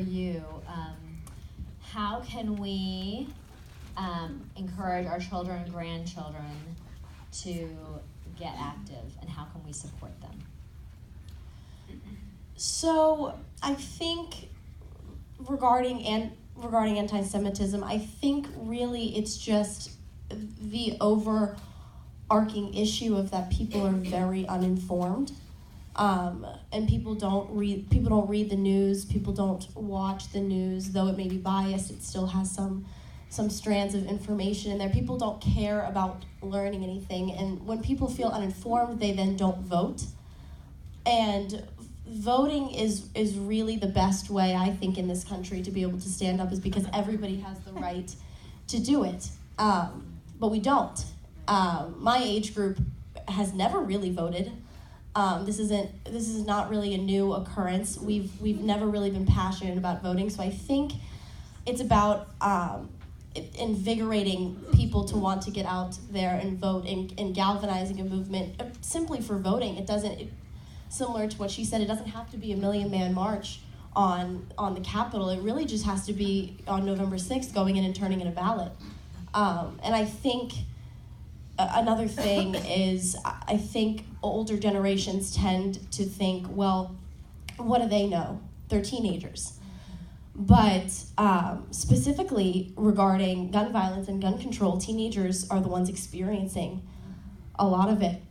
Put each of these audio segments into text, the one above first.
you. How can we encourage our children and grandchildren to get active, and how can we support them? So I think regarding anti-Semitism, I think really it's just the overarching issue of that people are very uninformed, and people don't read the news. People don't watch the news, though it may be biased. It still has some strands of information in there. People don't care about learning anything, and when people feel uninformed, they then don't vote. And voting is really the best way, I think, in this country to be able to stand up, is because everybody has the right to do it, but we don't. My age group has never really voted. This is not really a new occurrence. We've never really been passionate about voting, so I think it's about invigorating people to want to get out there and vote, and galvanizing a movement simply for voting. Similar to what she said, it doesn't have to be a million-man march on the Capitol. It really just has to be on November 6th, going in and turning in a ballot. And I think another thing is, I think older generations tend to think, well, what do they know? They're teenagers. But specifically regarding gun violence and gun control, teenagers are the ones experiencing a lot of it.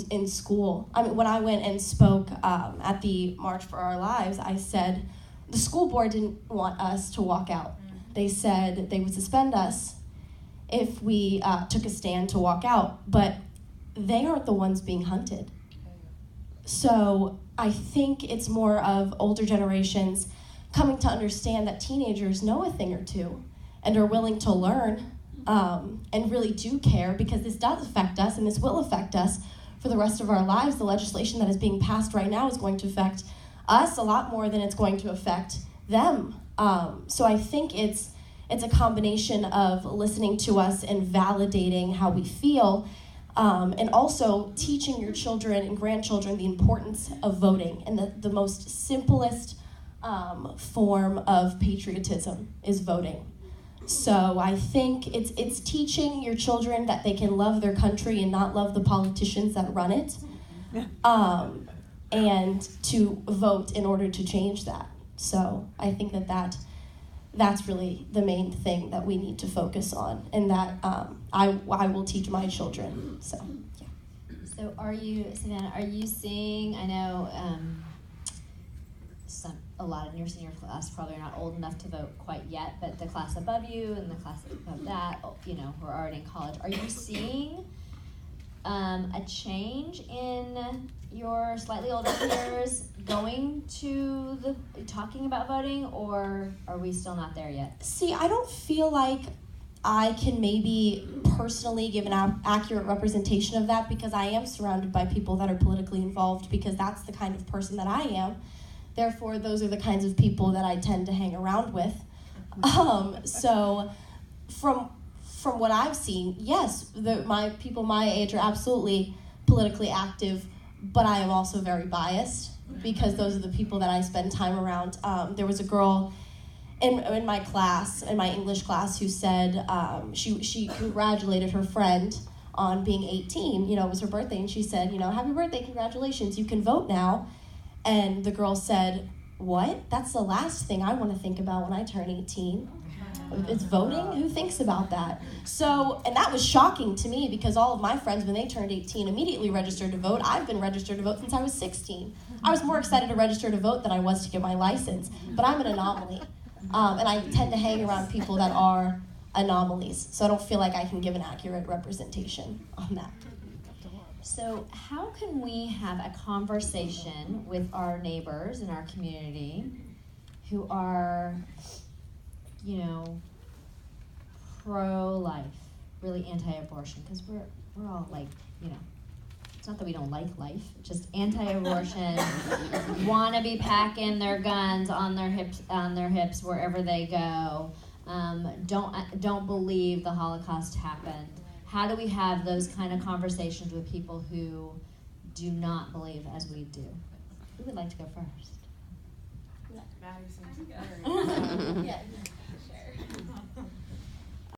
In school. I mean, when I went and spoke at the March for Our Lives, I said the school board didn't want us to walk out. They said they would suspend us if we took a stand to walk out, but they aren't the ones being hunted. So I think it's more of older generations coming to understand that teenagers know a thing or two and are willing to learn and really do care, because this does affect us and this will affect us for the rest of our lives. The legislation that is being passed right now is going to affect us a lot more than it's going to affect them. So I think it's a combination of listening to us and validating how we feel, and also teaching your children and grandchildren the importance of voting. And the most simplest form of patriotism is voting. So I think it's teaching your children that they can love their country and not love the politicians that run it, and to vote in order to change that. So I think that's really the main thing that we need to focus on, and that I will teach my children. So yeah. So Savannah, are you seeing, I know a lot in your senior class probably are not old enough to vote quite yet, but the class above you and the class above that, who are already in college, are you seeing a change in your slightly older peers talking about voting, or are we still not there yet? See, I don't feel like I can maybe personally give an accurate representation of that, because I am surrounded by people that are politically involved, because that's the kind of person that I am. Therefore, those are the kinds of people that I tend to hang around with. So from what I've seen, yes, my people my age are absolutely politically active, but I am also very biased, because those are the people that I spend time around. There was a girl in my class, in my English class, who said she congratulated her friend on being 18. It was her birthday, and she said, happy birthday, congratulations, you can vote now. And the girl said, what? That's the last thing I want to think about when I turn 18. It's voting? Who thinks about that? So, and that was shocking to me, because all of my friends, when they turned 18, immediately registered to vote. I've been registered to vote since I was 16. I was more excited to register to vote than I was to get my license. But I'm an anomaly. And I tend to hang around people that are anomalies. So I don't feel like I can give an accurate representation on that. So how can we have a conversation with our neighbors in our community who are, pro-life, really anti-abortion? Because we're all like, it's not that we don't like life, just anti-abortion, want to be packing their guns on their hips wherever they go, don't believe the Holocaust happened. How do we have those kind of conversations with people who do not believe as we do? Who would like to go first? battery seems very. Yeah.